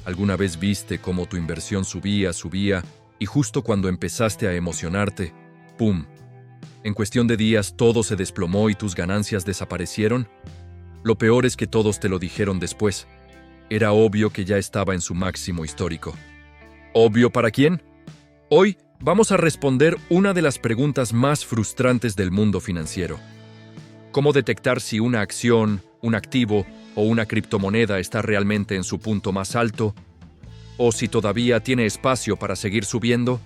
¿Alguna vez viste cómo tu inversión subía, y justo cuando empezaste a emocionarte, ¡pum! En cuestión de días todo se desplomó y tus ganancias desaparecieron? Lo peor es que todos te lo dijeron después. Era obvio que ya estaba en su máximo histórico. ¿Obvio para quién? Hoy vamos a responder una de las preguntas más frustrantes del mundo financiero. ¿Cómo detectar si una acción, un activo o una criptomoneda está realmente en su punto más alto? ¿O si todavía tiene espacio para seguir subiendo?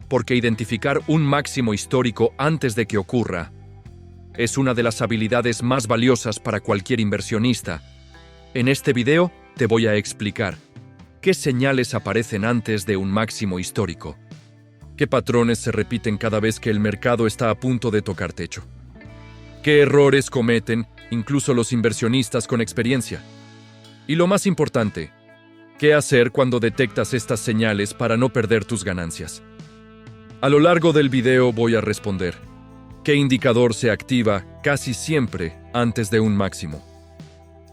Porque identificar un máximo histórico antes de que ocurra es una de las habilidades más valiosas para cualquier inversionista. En este video te voy a explicar qué señales aparecen antes de un máximo histórico, qué patrones se repiten cada vez que el mercado está a punto de tocar techo, qué errores cometen incluso los inversionistas con experiencia, y lo más importante, qué hacer cuando detectas estas señales para no perder tus ganancias. A lo largo del video voy a responder qué indicador se activa casi siempre antes de un máximo.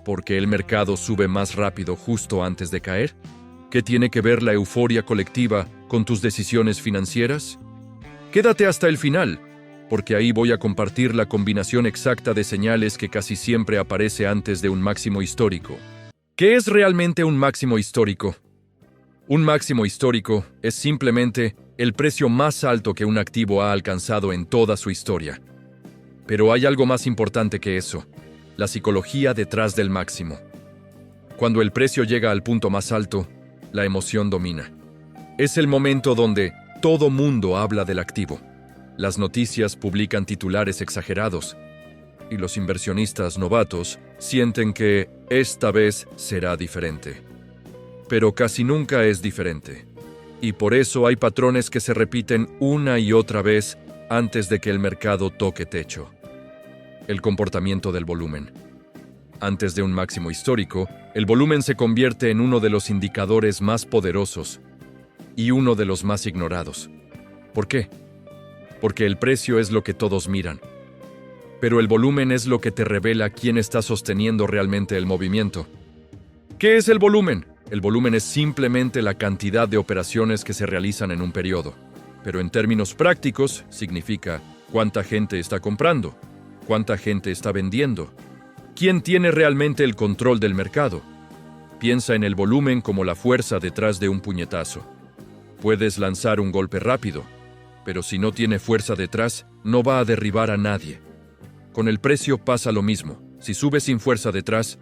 ¿Por qué el mercado sube más rápido justo antes de caer? ¿Qué tiene que ver la euforia colectiva con tus decisiones financieras? Quédate hasta el final, porque ahí voy a compartir la combinación exacta de señales que casi siempre aparece antes de un máximo histórico. ¿Qué es realmente un máximo histórico? Un máximo histórico es simplemente el precio más alto que un activo ha alcanzado en toda su historia. Pero hay algo más importante que eso: la psicología detrás del máximo. Cuando el precio llega al punto más alto, la emoción domina. Es el momento donde todo mundo habla del activo. Las noticias publican titulares exagerados, y los inversionistas novatos sienten que esta vez será diferente. Pero casi nunca es diferente. Y por eso hay patrones que se repiten una y otra vez antes de que el mercado toque techo. El comportamiento del volumen. Antes de un máximo histórico, el volumen se convierte en uno de los indicadores más poderosos y uno de los más ignorados. ¿Por qué? Porque el precio es lo que todos miran. Pero el volumen es lo que te revela quién está sosteniendo realmente el movimiento. ¿Qué es el volumen? El volumen es simplemente la cantidad de operaciones que se realizan en un periodo. Pero en términos prácticos, significa cuánta gente está comprando, cuánta gente está vendiendo, quién tiene realmente el control del mercado. Piensa en el volumen como la fuerza detrás de un puñetazo. Puedes lanzar un golpe rápido, pero si no tiene fuerza detrás, no va a derribar a nadie. Con el precio pasa lo mismo. Si sube sin fuerza detrás,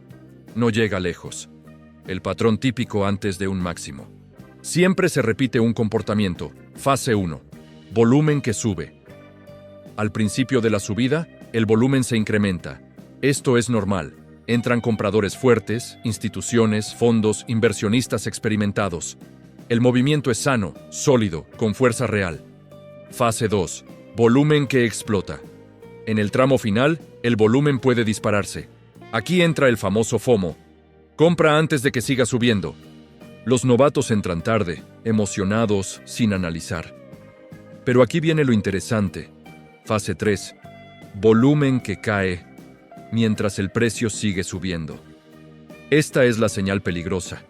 no llega lejos. El patrón típico antes de un máximo. Siempre se repite un comportamiento. Fase 1. Volumen que sube. Al principio de la subida, el volumen se incrementa. Esto es normal. Entran compradores fuertes, instituciones, fondos, inversionistas experimentados. El movimiento es sano, sólido, con fuerza real. Fase 2. Volumen que explota. En el tramo final, el volumen puede dispararse. Aquí entra el famoso FOMO. Compra antes de que siga subiendo. Los novatos entran tarde, emocionados, sin analizar. Pero aquí viene lo interesante. Fase 3. Volumen que cae mientras el precio sigue subiendo. Esta es la señal peligrosa.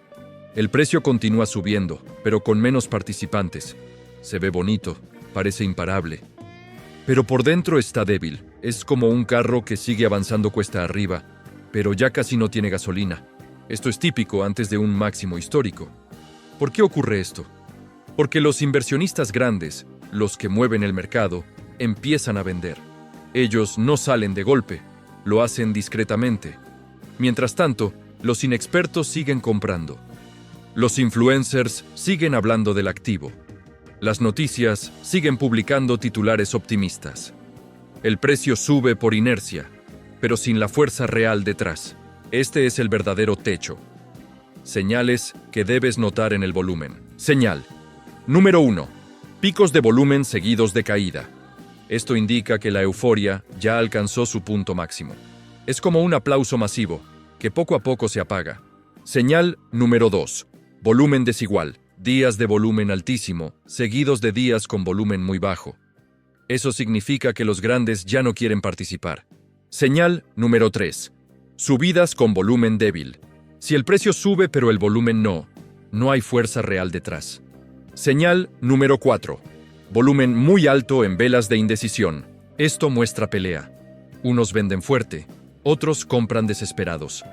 El precio continúa subiendo, pero con menos participantes. Se ve bonito, parece imparable. Pero por dentro está débil. Es como un carro que sigue avanzando cuesta arriba, pero ya casi no tiene gasolina. Esto es típico antes de un máximo histórico. ¿Por qué ocurre esto? Porque los inversionistas grandes, los que mueven el mercado, empiezan a vender. Ellos no salen de golpe, lo hacen discretamente. Mientras tanto, los inexpertos siguen comprando. Los influencers siguen hablando del activo. Las noticias siguen publicando titulares optimistas. El precio sube por inercia, pero sin la fuerza real detrás. Este es el verdadero techo. Señales que debes notar en el volumen. Señal. Número 1. Picos de volumen seguidos de caída. Esto indica que la euforia ya alcanzó su punto máximo. Es como un aplauso masivo, que poco a poco se apaga. Señal número 2. Volumen desigual. Días de volumen altísimo, seguidos de días con volumen muy bajo. Eso significa que los grandes ya no quieren participar. Señal número 3. Subidas con volumen débil. Si el precio sube pero el volumen no, no hay fuerza real detrás. Señal número 4. Volumen muy alto en velas de indecisión. Esto muestra pelea. Unos venden fuerte, otros compran desesperados.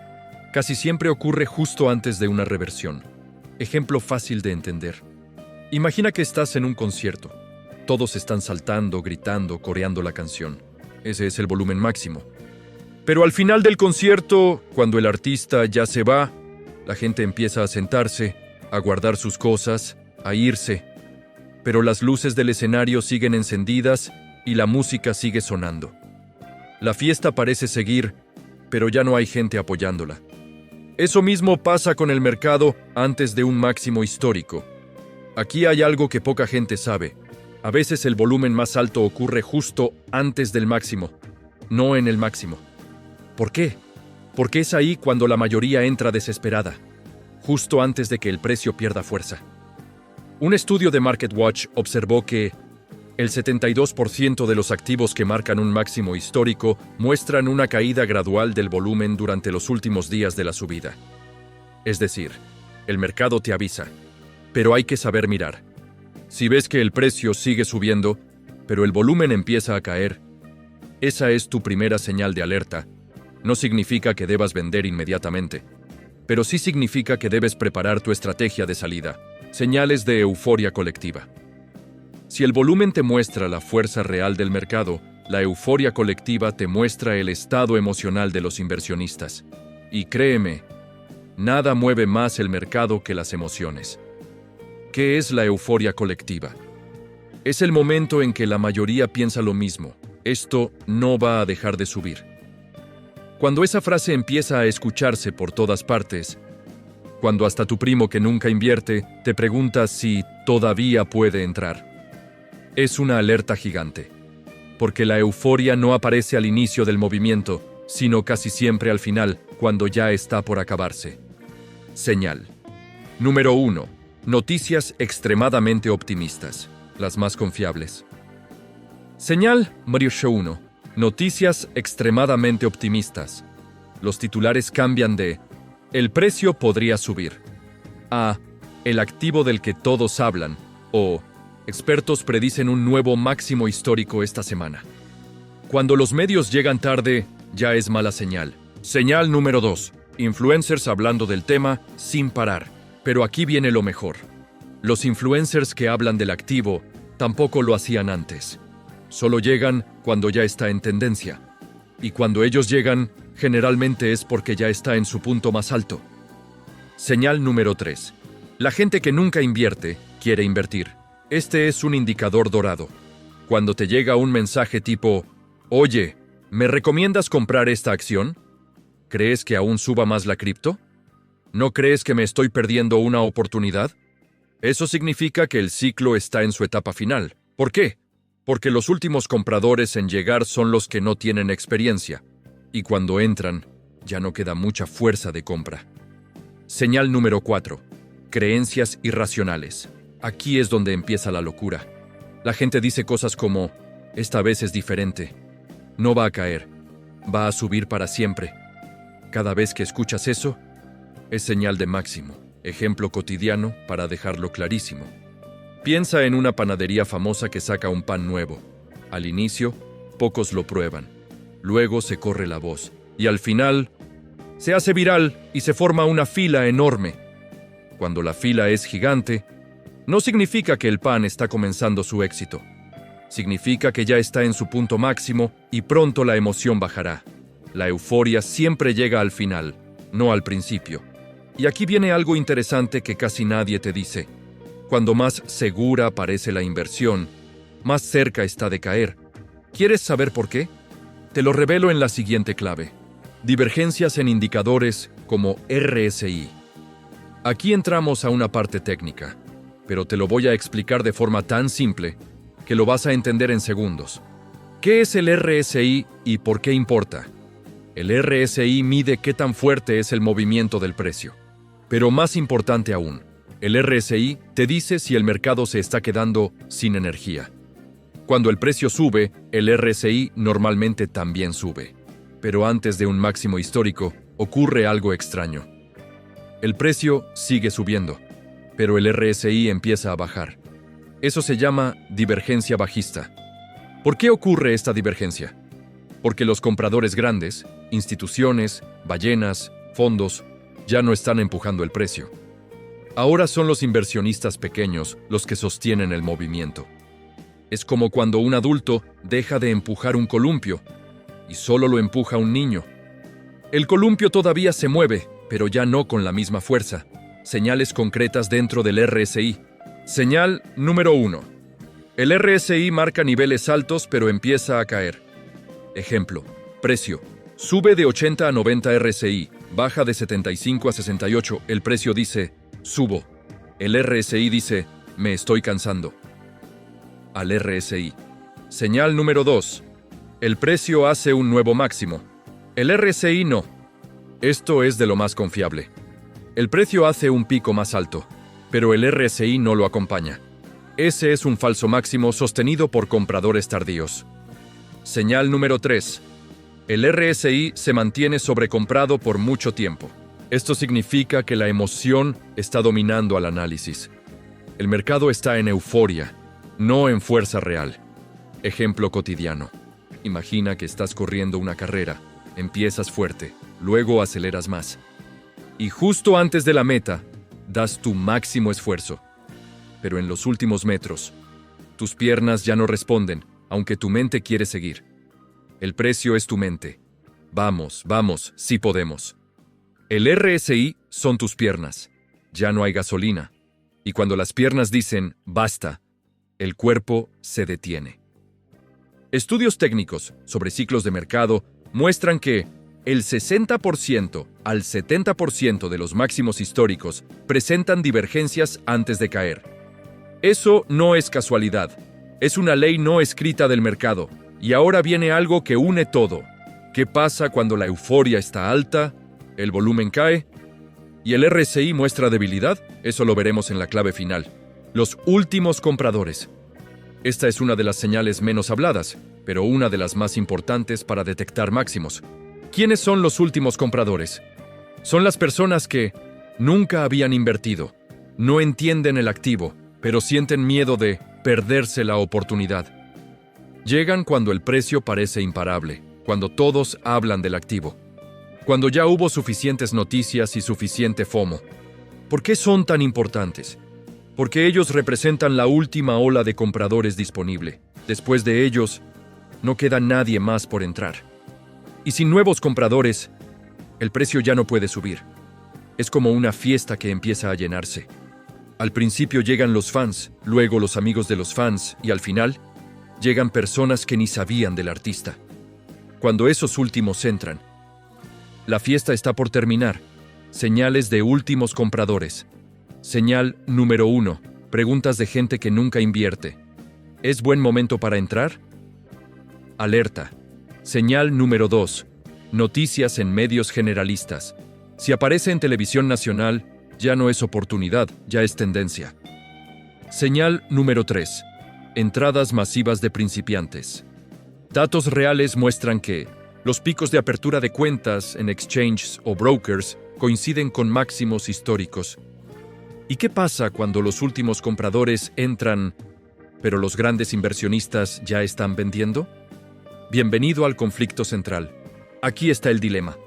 Casi siempre ocurre justo antes de una reversión. Ejemplo fácil de entender. Imagina que estás en un concierto. Todos están saltando, gritando, coreando la canción. Ese es el volumen máximo. Pero al final del concierto, cuando el artista ya se va, la gente empieza a sentarse, a guardar sus cosas, a irse. Pero las luces del escenario siguen encendidas y la música sigue sonando. La fiesta parece seguir, pero ya no hay gente apoyándola. Eso mismo pasa con el mercado antes de un máximo histórico. Aquí hay algo que poca gente sabe. A veces el volumen más alto ocurre justo antes del máximo, no en el máximo. ¿Por qué? Porque es ahí cuando la mayoría entra desesperada, justo antes de que el precio pierda fuerza. Un estudio de MarketWatch observó que el 72% de los activos que marcan un máximo histórico muestran una caída gradual del volumen durante los últimos días de la subida. Es decir, el mercado te avisa, pero hay que saber mirar. Si ves que el precio sigue subiendo, pero el volumen empieza a caer, esa es tu primera señal de alerta. No significa que debas vender inmediatamente, pero sí significa que debes preparar tu estrategia de salida. Señales de euforia colectiva. Si el volumen te muestra la fuerza real del mercado, la euforia colectiva te muestra el estado emocional de los inversionistas. Y créeme, nada mueve más el mercado que las emociones. ¿Qué es la euforia colectiva? Es el momento en que la mayoría piensa lo mismo. Esto no va a dejar de subir. Cuando esa frase empieza a escucharse por todas partes, cuando hasta tu primo que nunca invierte te pregunta si todavía puede entrar, es una alerta gigante, porque la euforia no aparece al inicio del movimiento, sino casi siempre al final, cuando ya está por acabarse. Señal. Número 1. Noticias extremadamente optimistas, las más confiables. Señal número 1. Noticias extremadamente optimistas. Los titulares cambian de "el precio podría subir" a "el activo del que todos hablan" o "expertos predicen un nuevo máximo histórico esta semana". Cuando los medios llegan tarde, ya es mala señal. Señal número 2. Influencers hablando del tema sin parar. Pero aquí viene lo mejor. Los influencers que hablan del activo tampoco lo hacían antes. Solo llegan cuando ya está en tendencia. Y cuando ellos llegan, generalmente es porque ya está en su punto más alto. Señal número 3. La gente que nunca invierte quiere invertir. Este es un indicador dorado. Cuando te llega un mensaje tipo, "Oye, ¿me recomiendas comprar esta acción? ¿Crees que aún suba más la cripto? ¿No crees que me estoy perdiendo una oportunidad?" Eso significa que el ciclo está en su etapa final. ¿Por qué? Porque los últimos compradores en llegar son los que no tienen experiencia. Y cuando entran, ya no queda mucha fuerza de compra. Señal número 4. Creencias irracionales. Aquí es donde empieza la locura. La gente dice cosas como, "esta vez es diferente. No va a caer. Va a subir para siempre". Cada vez que escuchas eso, es señal de máximo. Ejemplo cotidiano para dejarlo clarísimo. Piensa en una panadería famosa que saca un pan nuevo. Al inicio, pocos lo prueban. Luego se corre la voz. Y al final, se hace viral y se forma una fila enorme. Cuando la fila es gigante, no significa que el pan está comenzando su éxito. Significa que ya está en su punto máximo y pronto la emoción bajará. La euforia siempre llega al final, no al principio. Y aquí viene algo interesante que casi nadie te dice. Cuando más segura parece la inversión, más cerca está de caer. ¿Quieres saber por qué? Te lo revelo en la siguiente clave. Divergencias en indicadores como RSI. Aquí entramos a una parte técnica, pero te lo voy a explicar de forma tan simple que lo vas a entender en segundos. ¿Qué es el RSI y por qué importa? El RSI mide qué tan fuerte es el movimiento del precio. Pero más importante aún, el RSI te dice si el mercado se está quedando sin energía. Cuando el precio sube, el RSI normalmente también sube. Pero antes de un máximo histórico, ocurre algo extraño. El precio sigue subiendo, pero el RSI empieza a bajar. Eso se llama divergencia bajista. ¿Por qué ocurre esta divergencia? Porque los compradores grandes, instituciones, ballenas, fondos, ya no están empujando el precio. Ahora son los inversionistas pequeños los que sostienen el movimiento. Es como cuando un adulto deja de empujar un columpio y solo lo empuja un niño. El columpio todavía se mueve, pero ya no con la misma fuerza. Señales concretas dentro del RSI. Señal número 1. El RSI marca niveles altos, pero empieza a caer. Ejemplo: precio. Sube de 80 a 90 RSI, baja de 75 a 68. El precio dice: subo. El RSI dice: me estoy cansando. Al RSI. Señal número 2. El precio hace un nuevo máximo. El RSI no. Esto es de lo más confiable. El precio hace un pico más alto, pero el RSI no lo acompaña. Ese es un falso máximo sostenido por compradores tardíos. Señal número 3. El RSI se mantiene sobrecomprado por mucho tiempo. Esto significa que la emoción está dominando al análisis. El mercado está en euforia, no en fuerza real. Ejemplo cotidiano. Imagina que estás corriendo una carrera. Empiezas fuerte, luego aceleras más. Y justo antes de la meta, das tu máximo esfuerzo. Pero en los últimos metros, tus piernas ya no responden, aunque tu mente quiere seguir. El precio es tu mente. Vamos, vamos, sí podemos. El RSI son tus piernas. Ya no hay gasolina. Y cuando las piernas dicen basta, el cuerpo se detiene. Estudios técnicos sobre ciclos de mercado muestran que el 60% al 70% de los máximos históricos presentan divergencias antes de caer. Eso no es casualidad, es una ley no escrita del mercado. Y ahora viene algo que une todo. ¿Qué pasa cuando la euforia está alta, el volumen cae y el RSI muestra debilidad? Eso lo veremos en la clave final. Los últimos compradores. Esta es una de las señales menos habladas, pero una de las más importantes para detectar máximos. ¿Quiénes son los últimos compradores? Son las personas que nunca habían invertido, no entienden el activo, pero sienten miedo de perderse la oportunidad. Llegan cuando el precio parece imparable, cuando todos hablan del activo, cuando ya hubo suficientes noticias y suficiente FOMO. ¿Por qué son tan importantes? Porque ellos representan la última ola de compradores disponible. Después de ellos, no queda nadie más por entrar. Y sin nuevos compradores, el precio ya no puede subir. Es como una fiesta que empieza a llenarse. Al principio llegan los fans, luego los amigos de los fans y al final llegan personas que ni sabían del artista. Cuando esos últimos entran, la fiesta está por terminar. Señales de últimos compradores. Señal número 1. Preguntas de gente que nunca invierte. ¿Es buen momento para entrar? Alerta. Señal número 2. Noticias en medios generalistas. Si aparece en televisión nacional, ya no es oportunidad, ya es tendencia. Señal número 3. Entradas masivas de principiantes. Datos reales muestran que los picos de apertura de cuentas en exchanges o brokers coinciden con máximos históricos. ¿Y qué pasa cuando los últimos compradores entran, pero los grandes inversionistas ya están vendiendo? Bienvenido al conflicto central. Aquí está el dilema.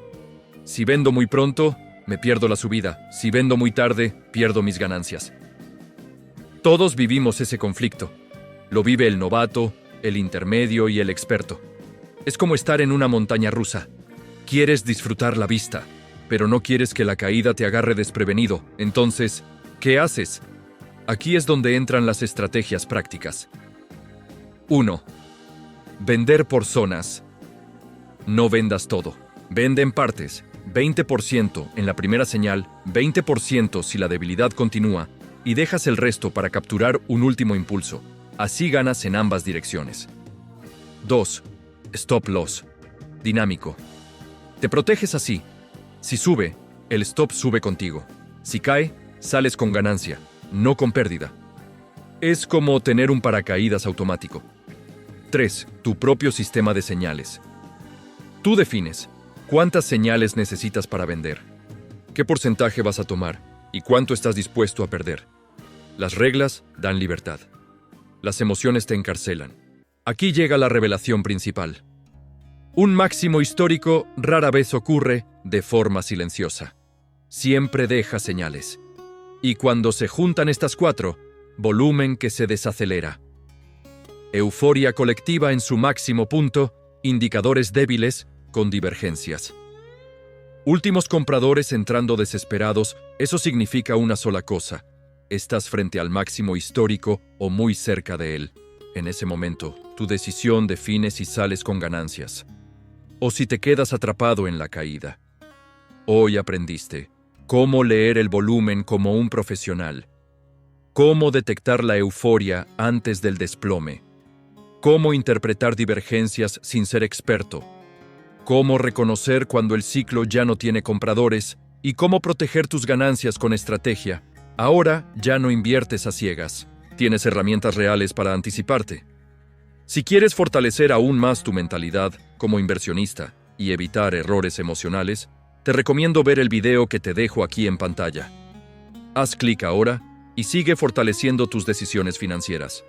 Si vendo muy pronto, me pierdo la subida. Si vendo muy tarde, pierdo mis ganancias. Todos vivimos ese conflicto. Lo vive el novato, el intermedio y el experto. Es como estar en una montaña rusa. Quieres disfrutar la vista, pero no quieres que la caída te agarre desprevenido. Entonces, ¿qué haces? Aquí es donde entran las estrategias prácticas. 1. Vender por zonas. No vendas todo. Vende en partes. 20% en la primera señal, 20% si la debilidad continúa, y dejas el resto para capturar un último impulso. Así ganas en ambas direcciones. 2. Stop loss. Dinámico. Te proteges así. Si sube, el stop sube contigo. Si cae, sales con ganancia, no con pérdida. Es como tener un paracaídas automático. 3. Tu propio sistema de señales. Tú defines cuántas señales necesitas para vender, qué porcentaje vas a tomar y cuánto estás dispuesto a perder. Las reglas dan libertad. Las emociones te encarcelan. Aquí llega la revelación principal. Un máximo histórico rara vez ocurre de forma silenciosa. Siempre deja señales. Y cuando se juntan estas cuatro, volumen que se desacelera. Euforia colectiva en su máximo punto, indicadores débiles con divergencias. Últimos compradores entrando desesperados, eso significa una sola cosa. Estás frente al máximo histórico o muy cerca de él. En ese momento, tu decisión define si sales con ganancias o si te quedas atrapado en la caída. Hoy aprendiste cómo leer el volumen como un profesional, cómo detectar la euforia antes del desplome, cómo interpretar divergencias sin ser experto, cómo reconocer cuando el ciclo ya no tiene compradores y cómo proteger tus ganancias con estrategia. Ahora ya no inviertes a ciegas. Tienes herramientas reales para anticiparte. Si quieres fortalecer aún más tu mentalidad como inversionista y evitar errores emocionales, te recomiendo ver el video que te dejo aquí en pantalla. Haz clic ahora y sigue fortaleciendo tus decisiones financieras.